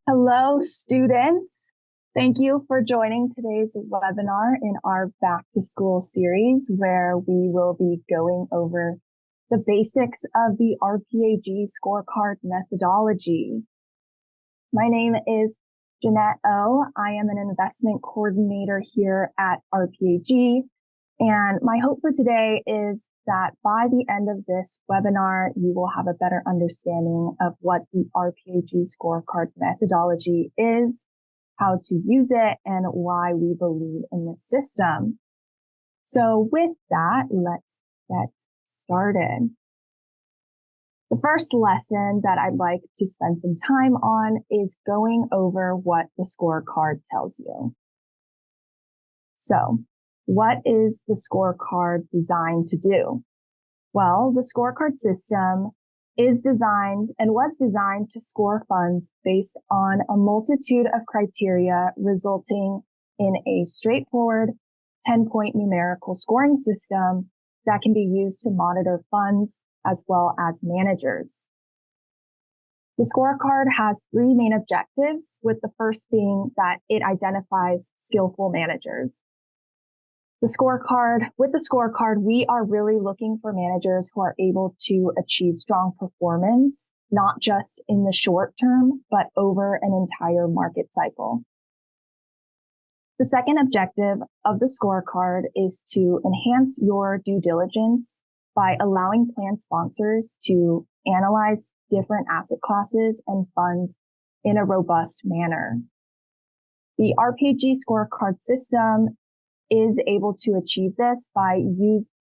Hello, students. Thank you for joining today's webinar in our Back to School series, where we will be going over the basics of the RPAG scorecard methodology. My name is Jeanette O. I am an investment coordinator here at RPAG. And my hope for today is that by the end of this webinar, you will have a better understanding of what the RPAG scorecard methodology is, how to use it, and why we believe in the system. So with that, let's get started. The first lesson that I'd like to spend some time on is going over what the scorecard tells you. So, what is the scorecard designed to do? Well, the scorecard system is designed and was designed to score funds based on a multitude of criteria, resulting in a straightforward 10-point numerical scoring system that can be used to monitor funds as well as managers. The scorecard has three main objectives, with the first being that it identifies skillful managers. With the scorecard, we are really looking for managers who are able to achieve strong performance, not just in the short term, but over an entire market cycle. The second objective of the scorecard is to enhance your due diligence by allowing plan sponsors to analyze different asset classes and funds in a robust manner. The RPAG scorecard system is able to achieve this by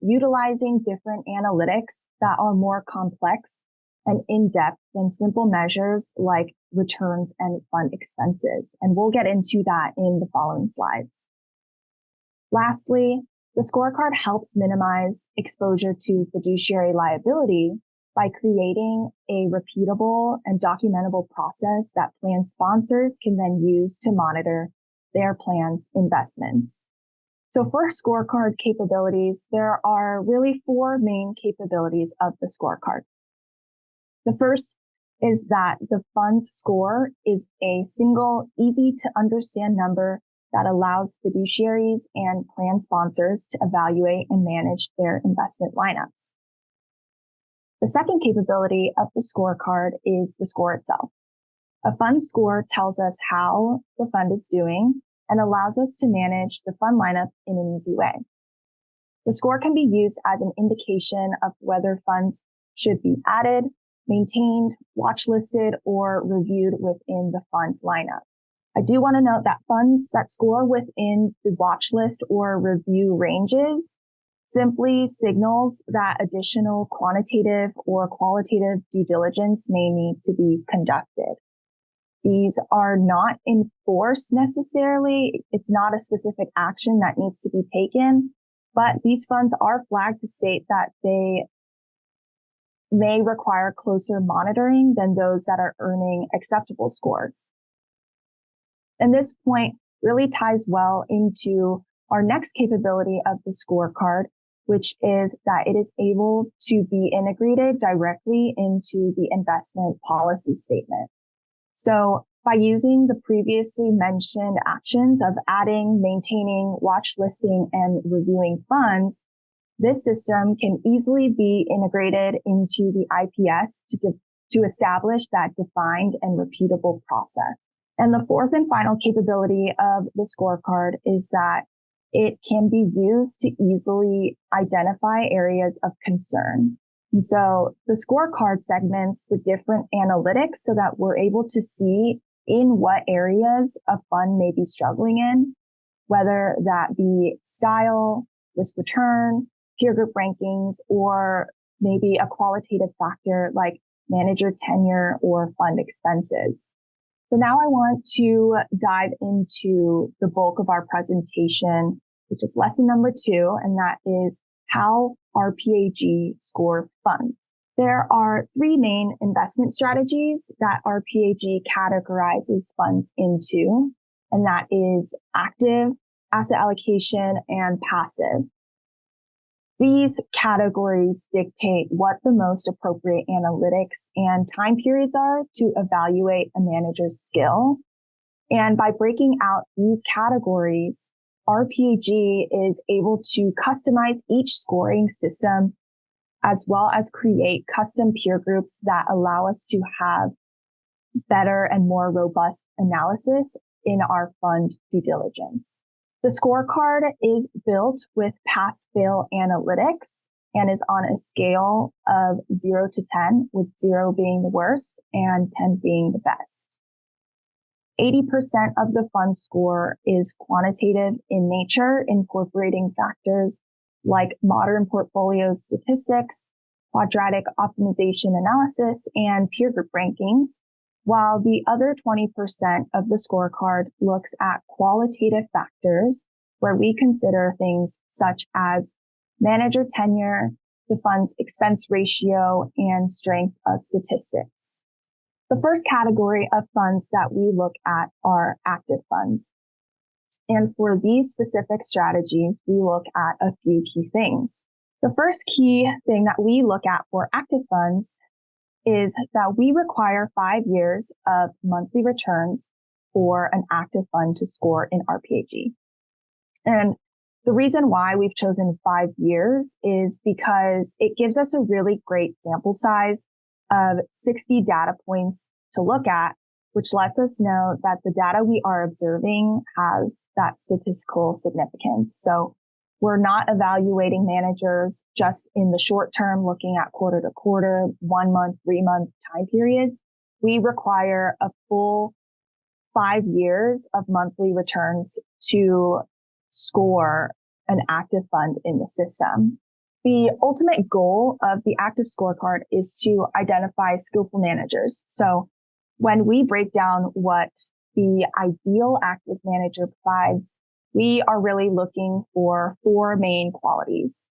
utilizing different analytics that are more complex and in-depth than simple measures like returns and fund expenses. And we'll get into that in the following slides. Lastly, the scorecard helps minimize exposure to fiduciary liability by creating a repeatable and documentable process that plan sponsors can then use to monitor their plan's investments. So for scorecard capabilities, there are really four main capabilities of the scorecard. The first is that the fund's score is a single, easy to understand number that allows fiduciaries and plan sponsors to evaluate and manage their investment lineups. The second capability of the scorecard is the score itself. A fund score tells us how the fund is doing and allows us to manage the fund lineup in an easy way. The score can be used as an indication of whether funds should be added, maintained, watch listed, or reviewed within the fund lineup. I do want to note that funds that score within the watch list or review ranges simply signals that additional quantitative or qualitative due diligence may need to be conducted. These are not enforced necessarily. It's not a specific action that needs to be taken, but these funds are flagged to state that they may require closer monitoring than those that are earning acceptable scores. And this point really ties well into our next capability of the scorecard, which is that it is able to be integrated directly into the investment policy statement. So by using the previously mentioned actions of adding, maintaining, watch listing, and reviewing funds, this system can easily be integrated into the IPS to establish that defined and repeatable process. And the fourth and final capability of the scorecard is that it can be used to easily identify areas of concern. And so the scorecard segments the different analytics so that we're able to see in what areas a fund may be struggling in, whether that be style, risk return, peer group rankings, or maybe a qualitative factor like manager tenure or fund expenses. So now I want to dive into the bulk of our presentation, which is lesson number 2, and that is how RPAG scores funds. There are 3 main investment strategies that RPAG categorizes funds into, and that is active, asset allocation, and passive. These categories dictate what the most appropriate analytics and time periods are to evaluate a manager's skill. And by breaking out these categories, RPAG is able to customize each scoring system as well as create custom peer groups that allow us to have better and more robust analysis in our fund due diligence. The scorecard is built with pass-fail analytics and is on a scale of 0 to 10, with 0 being the worst and 10 being the best. 80% of the fund score is quantitative in nature, incorporating factors like modern portfolio statistics, quadratic optimization analysis, and peer group rankings, while the other 20% of the scorecard looks at qualitative factors where we consider things such as manager tenure, the fund's expense ratio, and strength of statistics. The first category of funds that we look at are active funds. And for these specific strategies, we look at a few key things. The first key thing that we look at for active funds is that we require 5 years of monthly returns for an active fund to score in RPAG. And the reason why we've chosen 5 years is because it gives us a really great sample size of 60 data points to look at, which lets us know that the data we are observing has that statistical significance. So we're not evaluating managers just in the short term, looking at quarter to quarter, 1 month, 3 month time periods. We require a full 5 years of monthly returns to score an active fund in the system. The ultimate goal of the active scorecard is to identify skillful managers. So when we break down what the ideal active manager provides, we are really looking for 4 main qualities.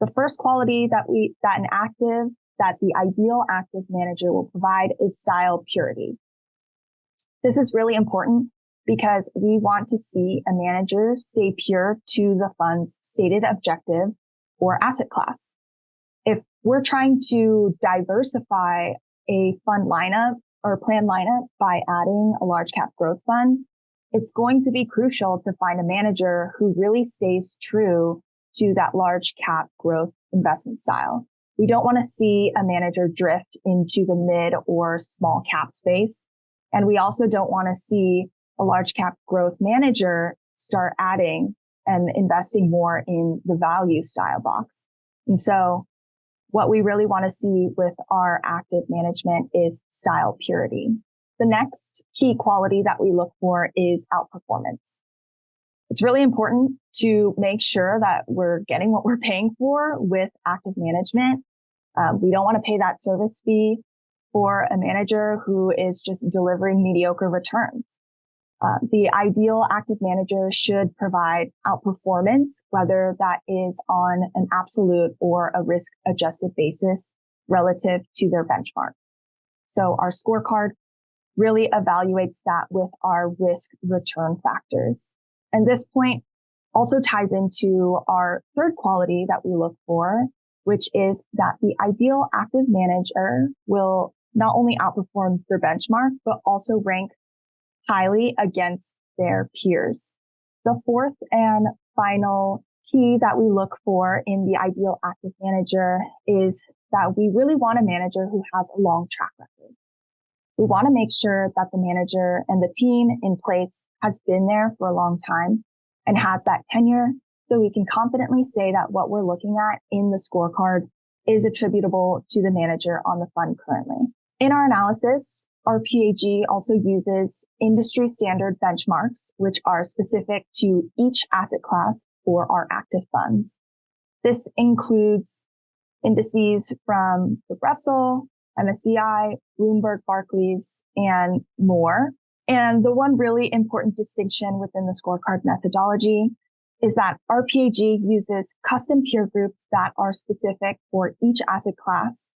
The first quality that the ideal active manager will provide is style purity. This is really important because we want to see a manager stay pure to the fund's stated objective or asset class. If we're trying to diversify a fund lineup or plan lineup by adding a large cap growth fund, it's going to be crucial to find a manager who really stays true to that large cap growth investment style. We don't want to see a manager drift into the mid or small cap space. And we also don't want to see a large cap growth manager start adding and investing more in the value style box. And so what we really want to see with our active management is style purity. The next key quality that we look for is outperformance. It's really important to make sure that we're getting what we're paying for with active management. We don't want to pay that service fee for a manager who is just delivering mediocre returns. The ideal active manager should provide outperformance, whether that is on an absolute or a risk-adjusted basis relative to their benchmark. So our scorecard really evaluates that with our risk-return factors. And this point also ties into our third quality that we look for, which is that the ideal active manager will not only outperform their benchmark, but also rank highly against their peers. The fourth and final key that we look for in the ideal active manager is that we really want a manager who has a long track record. We want to make sure that the manager and the team in place has been there for a long time and has that tenure, so we can confidently say that what we're looking at in the scorecard is attributable to the manager on the fund currently. In our analysis, RPAG also uses industry standard benchmarks, which are specific to each asset class for our active funds. This includes indices from the Russell, MSCI, Bloomberg, Barclays, and more. And the one really important distinction within the scorecard methodology is that RPAG uses custom peer groups that are specific for each asset class.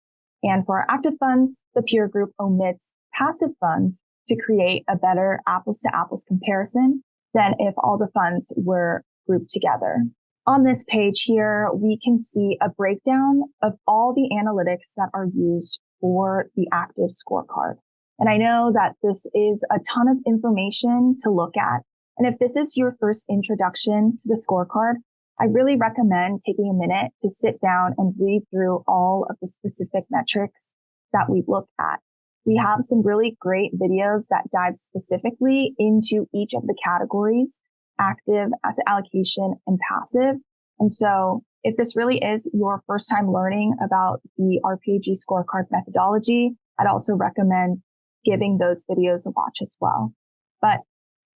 And for our active funds, the peer group omits passive funds to create a better apples to apples comparison than if all the funds were grouped together. On this page here, we can see a breakdown of all the analytics that are used for the active scorecard. And I know that this is a ton of information to look at. And if this is your first introduction to the scorecard, I really recommend taking a minute to sit down and read through all of the specific metrics that we've looked at. We have some really great videos that dive specifically into each of the categories: active, asset allocation, and passive. And so if this really is your first time learning about the RPAG scorecard methodology, I'd also recommend giving those videos a watch as well. But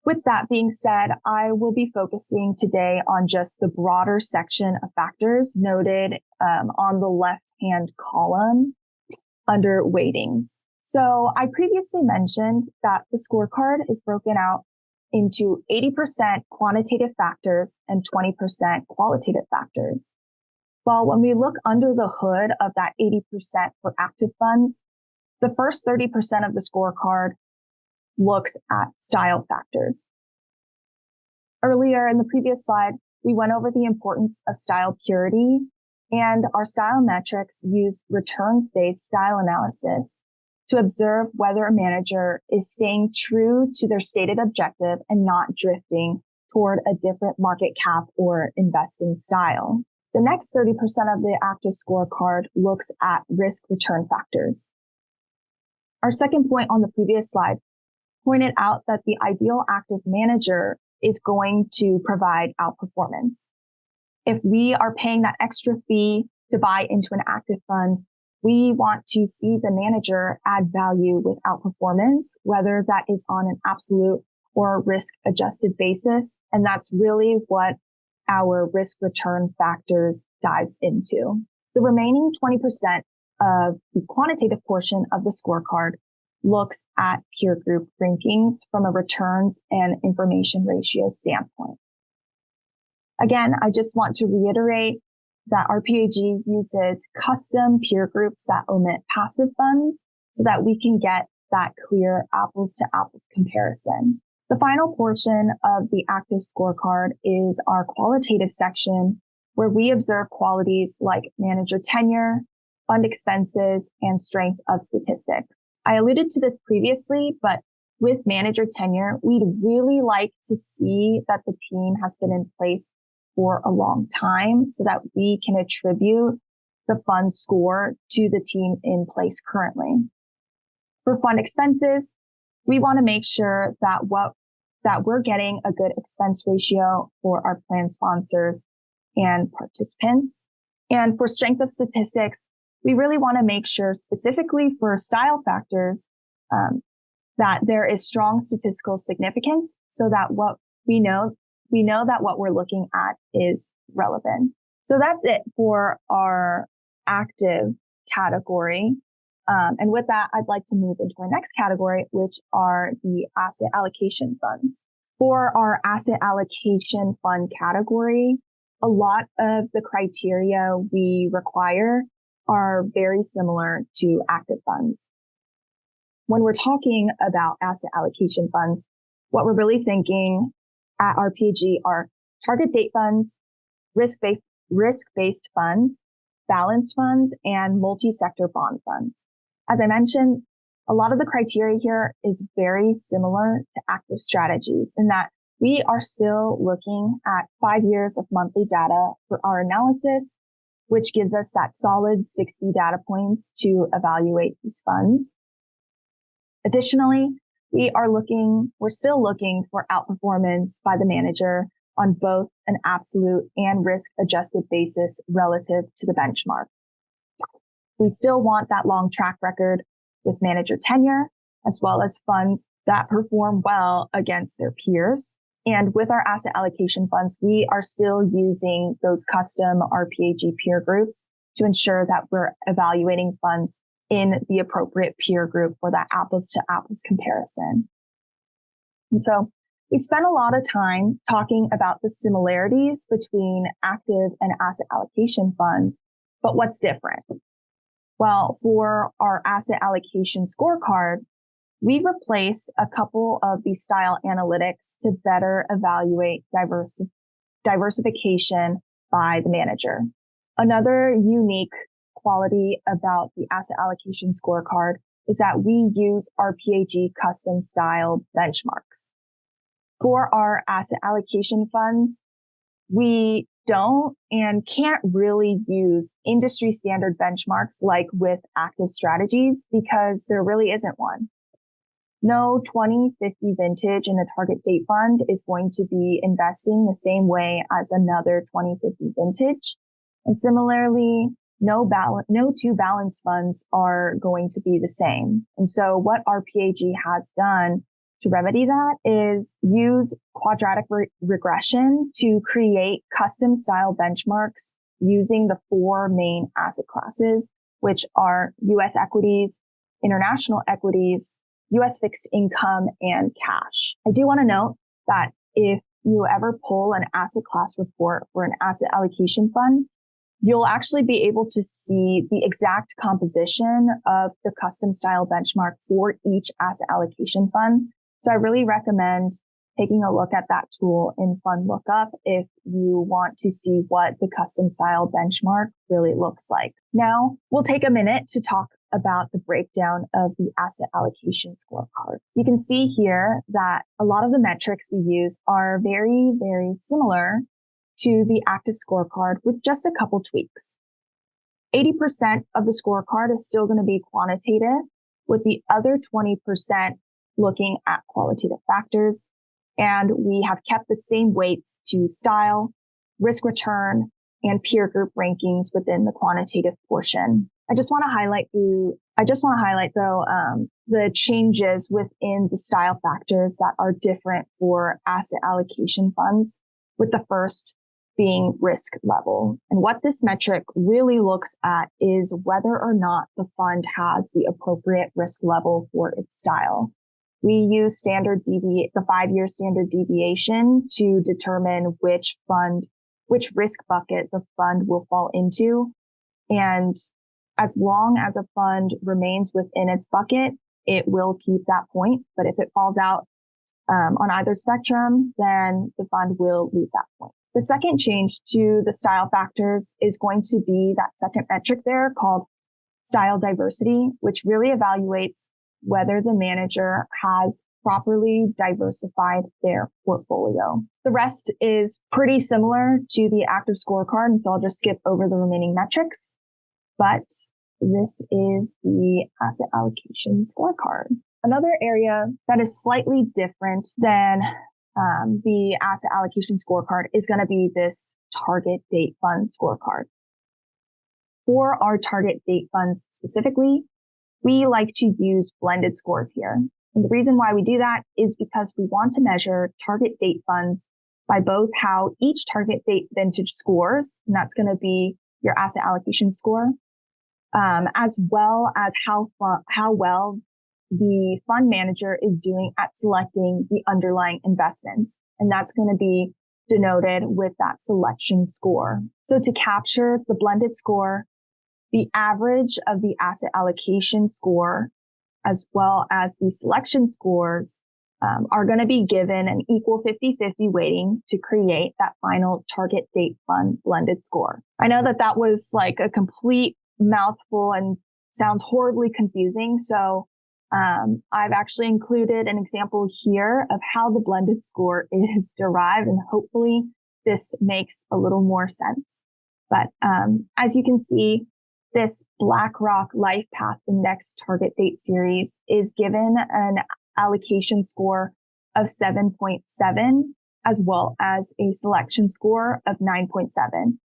with that being said, I will be focusing today on just the broader section of factors noted on the left-hand column under weightings. So I previously mentioned that the scorecard is broken out into 80% quantitative factors and 20% qualitative factors. Well, when we look under the hood of that 80% for active funds, the first 30% of the scorecard looks at style factors. Earlier in the previous slide, we went over the importance of style purity, and our style metrics use returns-based style analysis to observe whether a manager is staying true to their stated objective and not drifting toward a different market cap or investing style. The next 30% of the active scorecard looks at risk return factors. Our second point on the previous slide pointed out that the ideal active manager is going to provide outperformance. If we are paying that extra fee to buy into an active fund, we want to see the manager add value with outperformance, whether that is on an absolute or risk adjusted basis. And that's really what our risk return factors dives into. The remaining 20% of the quantitative portion of the scorecard looks at peer group rankings from a returns and information ratio standpoint. Again, I just want to reiterate that RPAG uses custom peer groups that omit passive funds so that we can get that clear apples to apples comparison. The final portion of the active scorecard is our qualitative section, where we observe qualities like manager tenure, fund expenses, and strength of statistic. I alluded to this previously, but with manager tenure, we'd really like to see that the team has been in place for a long time so that we can attribute the fund score to the team in place currently. For fund expenses, we want to make sure that we're getting a good expense ratio for our plan sponsors and participants. And for strength of statistics, we really want to make sure, specifically for style factors, that there is strong statistical significance so that what we know that what we're looking at is relevant. So that's it for our active category. And with that, I'd like to move into our next category, which are the asset allocation funds. For our asset allocation fund category, a lot of the criteria we require are very similar to active funds. When we're talking about asset allocation funds, what we're really thinking at RPAG are target date funds, risk-based funds, balanced funds, and multi-sector bond funds. As I mentioned, a lot of the criteria here is very similar to active strategies in that we are still looking at 5 years of monthly data for our analysis, which gives us that solid 60 data points to evaluate these funds. Additionally, we're still looking for outperformance by the manager on both an absolute and risk-adjusted basis relative to the benchmark. We still want that long track record with manager tenure, as well as funds that perform well against their peers. And with our asset allocation funds, we are still using those custom RPAG peer groups to ensure that we're evaluating funds in the appropriate peer group for that apples to apples comparison. And so we spent a lot of time talking about the similarities between active and asset allocation funds, but what's different? Well, for our asset allocation scorecard, we've replaced a couple of the style analytics to better evaluate diversification by the manager. Another unique quality about the asset allocation scorecard is that we use RPAG custom style benchmarks. For our asset allocation funds, we don't and can't really use industry standard benchmarks like with active strategies because there really isn't one. No 2050 vintage in a target date fund is going to be investing the same way as another 2050 vintage. And similarly, no two balanced funds are going to be the same. And so what RPAG has done to remedy that is use quadratic regression to create custom style benchmarks using the four main asset classes, which are US equities, international equities, US fixed income, and cash. I do want to note that if you ever pull an asset class report for an asset allocation fund, you'll actually be able to see the exact composition of the custom style benchmark for each asset allocation fund. So I really recommend taking a look at that tool in Fund Lookup if you want to see what the custom style benchmark really looks like. Now, we'll take a minute to talk about the breakdown of the asset allocation scorecard. You can see here that a lot of the metrics we use are very, very similar to the active scorecard with just a couple tweaks. 80% of the scorecard is still going to be quantitative, with the other 20% looking at qualitative factors. And we have kept the same weights to style, risk return, and peer group rankings within the quantitative portion. I just want to highlight the changes within the style factors that are different for asset allocation funds, with the first being risk level. And what this metric really looks at is whether or not the fund has the appropriate risk level for its style. We use the 5-year standard deviation to determine which risk bucket the fund will fall into. And as long as a fund remains within its bucket, it will keep that point. But if it falls out on either spectrum, then the fund will lose that point. The second change to the style factors is going to be that second metric there called style diversity, which really evaluates whether the manager has properly diversified their portfolio. The rest is pretty similar to the active scorecard, and so I'll just skip over the remaining metrics. But this is the asset allocation scorecard. Another area that is slightly different than the asset allocation scorecard is going to be this target date fund scorecard. For our target date funds specifically, we like to use blended scores here. And the reason why we do that is because we want to measure target date funds by both how each target date vintage scores, and that's going to be your asset allocation score, as well as how well the fund manager is doing at selecting the underlying investments. And that's going to be denoted with that selection score. So to capture the blended score, the average of the asset allocation score, as well as the selection scores, are going to be given an equal 50-50 weighting to create that final target date fund blended score. I know that was like a complete mouthful and sounds horribly confusing. So I've actually included an example here of how the blended score is derived, and hopefully this makes a little more sense. But as you can see, this BlackRock Life Path Index target date series is given an allocation score of 7.7 as well as a selection score of 9.7.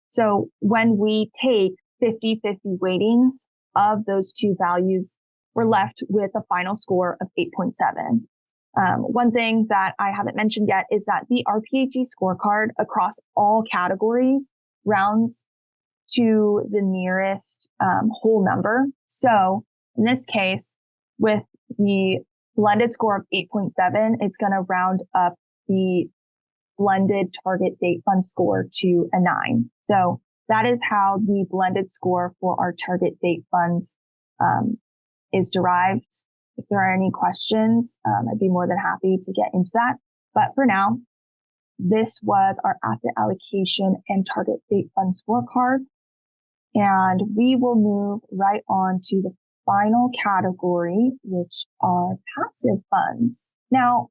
So when we take 50-50 weightings of those two values, we're left with a final score of 8.7. One thing that I haven't mentioned yet is that the RPAG scorecard across all categories rounds to the nearest whole number. So in this case, with the blended score of 8.7, it's going to round up the blended target date fund score to a 9. So that is how the blended score for our target date funds is derived. If there are any questions, I'd be more than happy to get into that. But for now, this was our asset allocation and target date fund scorecard. And we will move right on to the final category, which are passive funds. Now,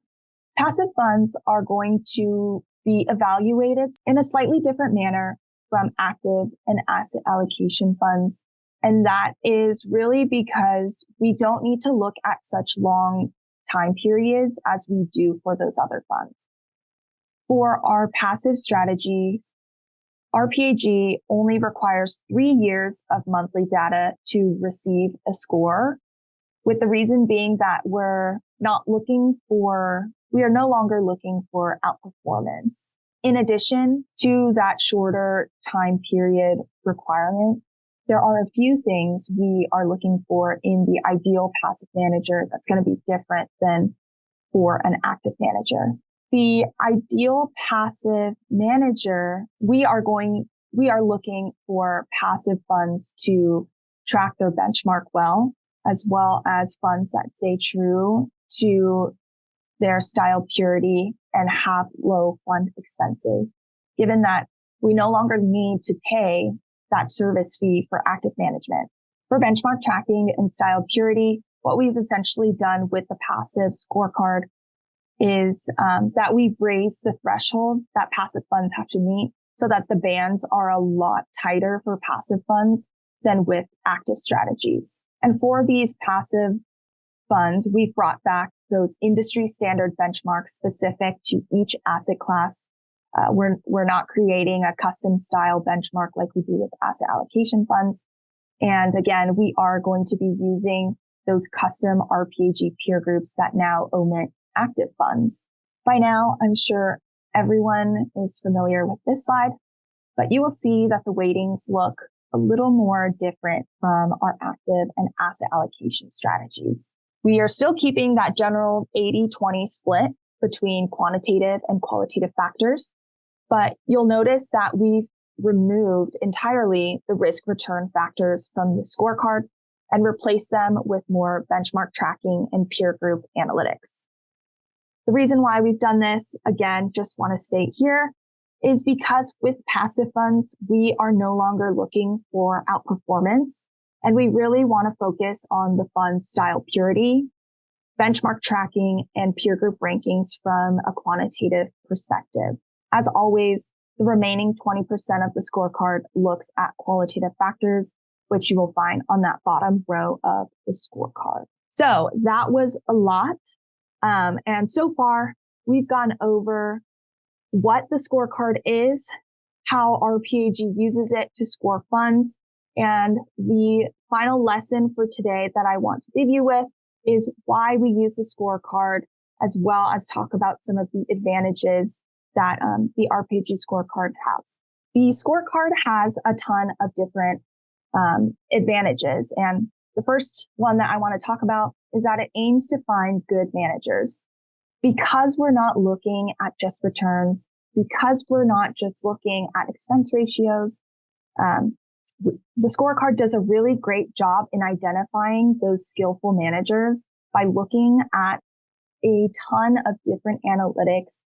passive funds are going to be evaluated in a slightly different manner from active and asset allocation funds. And that is really because we don't need to look at such long time periods as we do for those other funds. For our passive strategies, RPAG only requires 3 years of monthly data to receive a score, with the reason being that we are no longer looking for outperformance. In addition to that shorter time period requirement, there are a few things we are looking for in the ideal passive manager that's going to be different than for an active manager. The ideal passive manager, we are looking for passive funds to track their benchmark well as funds that stay true to their style purity and have low fund expenses, given that we no longer need to pay that service fee for active management. For benchmark tracking and style purity, what we've essentially done with the passive scorecard is that we've raised the threshold that passive funds have to meet so that the bands are a lot tighter for passive funds than with active strategies. And for these passive funds, we've brought back those industry standard benchmarks specific to each asset class. We're not creating a custom style benchmark like we do with asset allocation funds. And again, we are going to be using those custom RPAG peer groups that now omit active funds. By now, I'm sure everyone is familiar with this slide, but you will see that the weightings look a little more different from our active and asset allocation strategies. We are still keeping that general 80-20 split between quantitative and qualitative factors, but you'll notice that we've removed entirely the risk return factors from the scorecard and replaced them with more benchmark tracking and peer group analytics. The reason why we've done this, again, just want to state here, is because with passive funds, we are no longer looking for outperformance, and we really want to focus on the fund's style purity, benchmark tracking, and peer group rankings from a quantitative perspective. As always, the remaining 20% of the scorecard looks at qualitative factors, which you will find on that bottom row of the scorecard. So that was a lot. And so far, we've gone over what the scorecard is, how RPAG uses it to score funds, and the final lesson for today that I want to leave you with is why we use the scorecard, as well as talk about some of the advantages that the RPAG scorecard has. The scorecard has a ton of different advantages, and the first one that I want to talk about is that it aims to find good managers. Because we're not looking at just returns, because we're not just looking at expense ratios, the scorecard does a really great job in identifying those skillful managers by looking at a ton of different analytics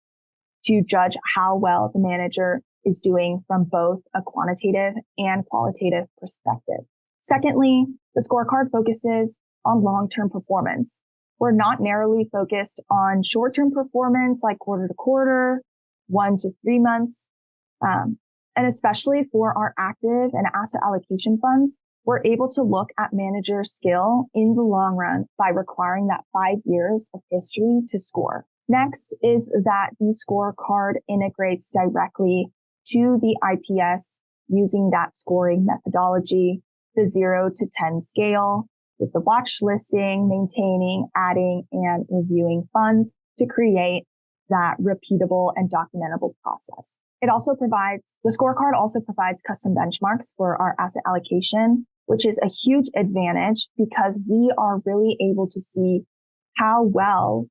to judge how well the manager is doing from both a quantitative and qualitative perspective. Secondly, the scorecard focuses on long-term performance. We're not narrowly focused on short-term performance like quarter to quarter, 1 to 3 months. And especially for our active and asset allocation funds, we're able to look at manager skill in the long run by requiring that 5 years of history to score. Next is that the scorecard integrates directly to the IPS using that scoring methodology, the 0 to 10 scale, with the watch listing, maintaining, adding, and reviewing funds to create that repeatable and documentable process. The scorecard also provides custom benchmarks for our asset allocation, which is a huge advantage because we are really able to see how well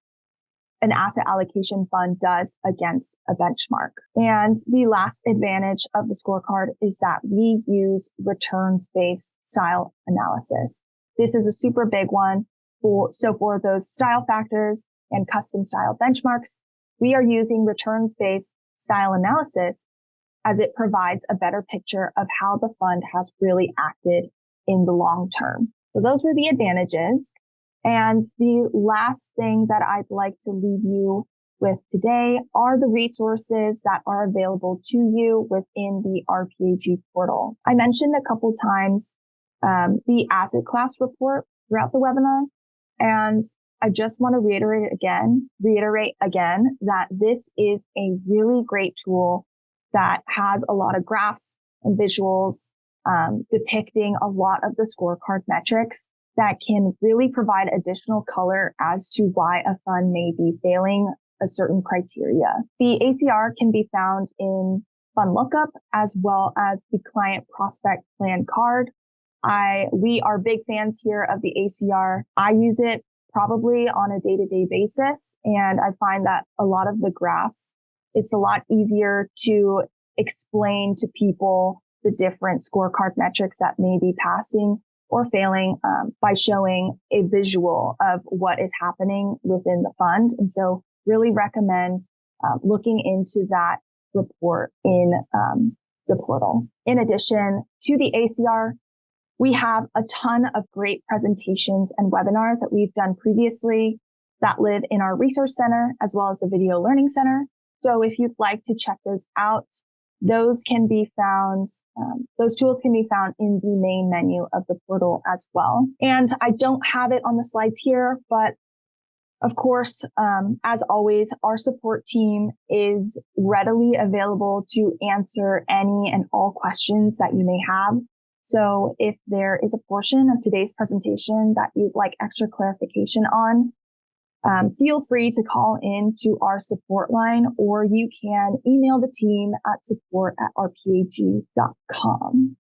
an asset allocation fund does against a benchmark. And the last advantage of the scorecard is that we use returns-based style analysis. This is a super big one. For those style factors and custom style benchmarks, we are using returns-based style analysis, as it provides a better picture of how the fund has really acted in the long term. So those were the advantages. And the last thing that I'd like to leave you with today are the resources that are available to you within the RPAG portal. I mentioned a couple times the asset class report throughout the webinar, and I just want to reiterate again that this is a really great tool that has a lot of graphs and visuals depicting a lot of the scorecard metrics that can really provide additional color as to why a fund may be failing a certain criteria. The ACR can be found in Fund Lookup as well as the Client Prospect Plan card. We are big fans here of the ACR. I use it probably on a day-to-day basis, and I find that a lot of the graphs, it's a lot easier to explain to people the different scorecard metrics that may be passing or failing by showing a visual of what is happening within the fund. And so really recommend looking into that report in the portal. In addition to the ACR, we have a ton of great presentations and webinars that we've done previously that live in our resource center as well as the video learning center. So if you'd like to check those out, those can be found, those tools can be found in the main menu of the portal as well. And I don't have it on the slides here, but of course, as always, our support team is readily available to answer any and all questions that you may have. So if there is a portion of today's presentation that you'd like extra clarification on, feel free to call in to our support line, or you can email the team at support@rpag.com.